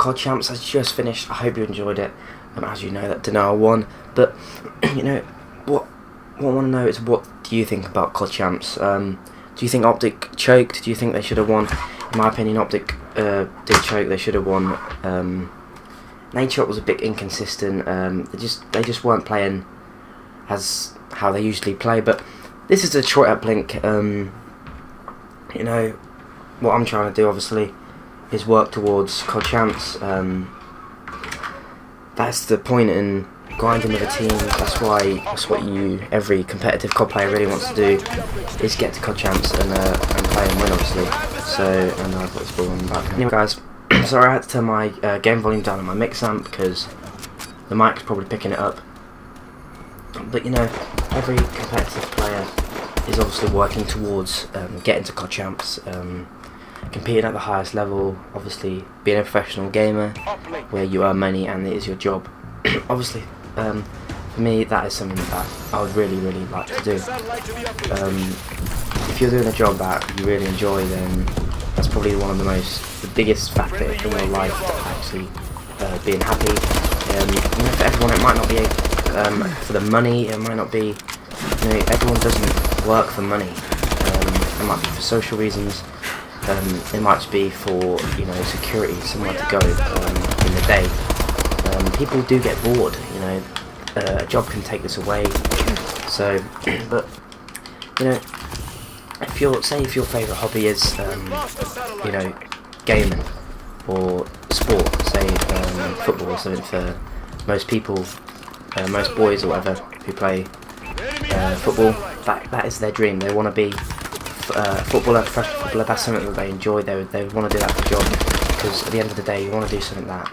COD Champs has just finished. I hope you enjoyed it. As you know, that Denial won. But you know what I want to know is, what do you think about COD Champs? Do you think Optic choked? Do you think they should have won? In my opinion, Optic did choke. They should have won. Nadeshot was a bit inconsistent. They just weren't playing as how they usually play. But this is Detroit Uplink. You know what I'm trying to do, obviously, is work towards COD Champs. That's the point in grinding with a team. That's what every competitive COD player really wants to do, is get to COD Champs and play and win, obviously. So, and I've got this ball on the back. Anyway, guys, sorry I had to turn my game volume down on my mix amp because the mic's probably picking it up. But you know, every competitive player is obviously working towards getting to COD Champs, competing at the highest level, obviously being a professional gamer where you earn money and it is your job. Obviously, for me, that is something that I would really like to do. If you're doing a job that you really enjoy, then that's probably one of the biggest factor in your life, actually being happy. You know, for everyone it might not be for the money. It might not be, you know, everyone doesn't work for money. It might be for social reasons. It might be for, you know, security, somewhere to go in the day. People do get bored, you know. A job can take this away. So, but you know, if your favourite hobby is, you know, gaming or sport, say football or something for most people, most boys or whatever who play football, that is their dream. They want to be footballer, professional footballer. That's something that they enjoy. They want to do that for a job, because at the end of the day, you want to do something that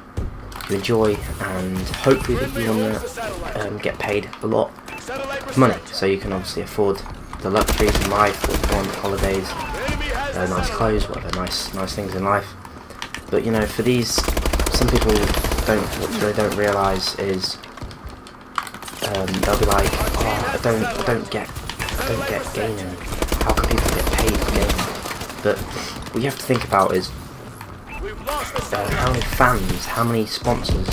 you enjoy, and hopefully that you want to get paid a lot of money, so you can obviously afford the luxuries in life, what you want, holidays, nice clothes, whatever, nice things in life. But you know, for these, some people what they don't realise is they'll be like, oh, I don't get gaming. How can people get paid for gaming? But what you have to think about is how many fans, how many sponsors.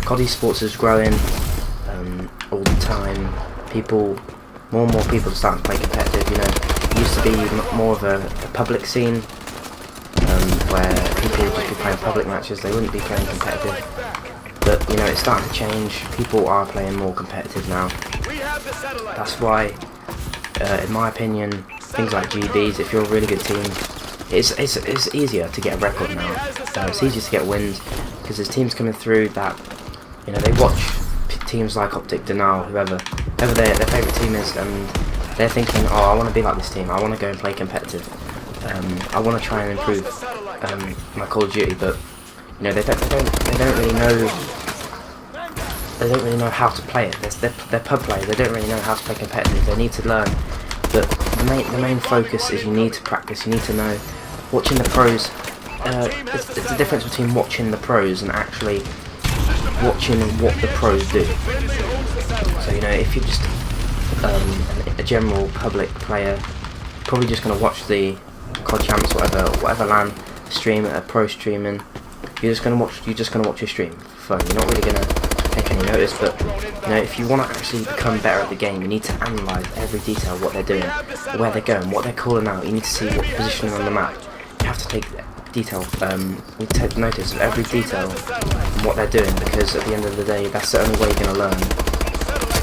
COD Esports is growing all the time. More and more people are starting to play competitive. You know, it used to be more of a public scene where people would just be playing public matches. They wouldn't be playing competitive. But you know, it's starting to change. People are playing more competitive now. That's why, in my opinion, things like GBs, if you're a really good team, it's easier to get a record now. It's easier to get wins, because there's teams coming through that, you know, they watch teams like Optic, Denial, whoever their favourite team is, and they're thinking, oh, I want to be like this team. I want to go and play competitive. I want to try and improve my Call of Duty, but you know, they don't really know. They don't really know how to play it. They're pub players. They don't really know how to play competitive. They need to learn. But the main focus is you need to practice. You need to know. Watching the pros, it's the difference between watching the pros and actually watching what the pros do. So you know, if you're just a general public player, you're probably just going to watch the COD Champs, whatever LAN stream, a pro streaming. You're just going to watch your stream for fun. You're not really going to take any notice. But you know, if you want to actually become better at the game, you need to analyse every detail, what they're doing, where they're going, what they're calling out. You need to see what positioning on the map. You have to take detail, you take notice of every detail and what they're doing, because at the end of the day, that's the only way you're going to learn,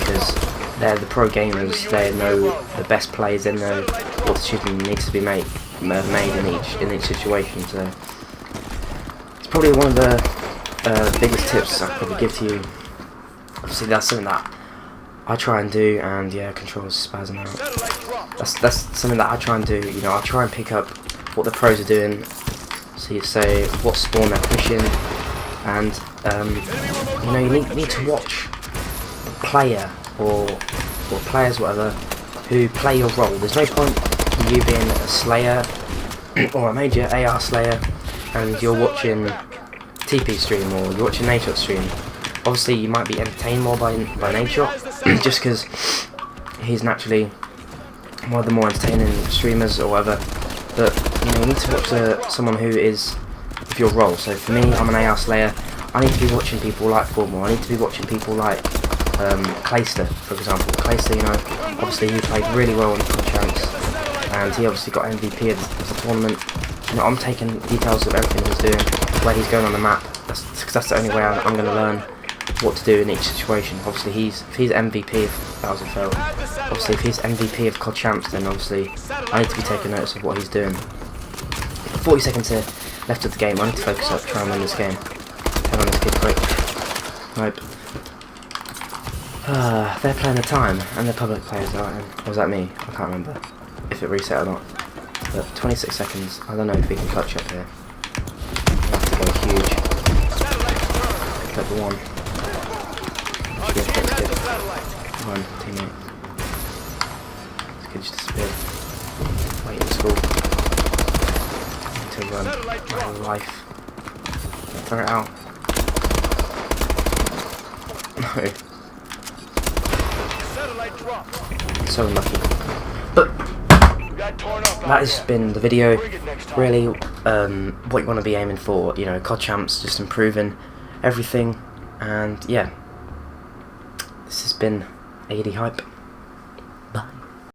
because they're the pro gamers. They know the best plays. They know what decision needs to be made in each situation. So it's probably one of the biggest tips I could probably give to you. Obviously, that's something that I try and do, and yeah, controls spazzing out. That's something that I try and do. You know, I try and pick up what the pros are doing. So you say what spawn they're pushing, and you know, you need to watch a player or players, whatever, who play your role. There's no point in you being a Slayer or a major AR Slayer and you're watching TP stream or you're watching Nadeshot stream. Obviously, you might be entertained more by Nadeshot just because he's naturally one of the more entertaining streamers or whatever. But you know, you need to watch someone who is of your role. So for me, I'm an AR Slayer. I need to be watching people like Formal. I need to be watching people like Clayster, for example. Clayster, you know, obviously he played really well in the COD Champs, and he obviously got MVP of the tournament. You know, I'm taking details of everything he's doing, where he's going on the map. That's the only way I'm going to learn what to do in each situation. Obviously, if he's MVP of Battlefield, obviously if he's MVP of COD Champs, then obviously I need to be taking notice of what he's doing. 40 seconds here left of the game. I need to focus up, try and win this game. Turn on this kid quick. Nope. They're playing the time, and the public players are. Or was that me? I can't remember if it reset or not. But 26 seconds. I don't know if we can clutch up here. We have to go huge. Clip the one. Should be a fixed kid. Run, teammate. This kid just disappeared. Wait in school. Need to run. My whole life. Throw it out. No. So unlucky. But that has been the video. Really, what you want to be aiming for, you know, COD Champs, just improving everything. And yeah, this has been AD Hype.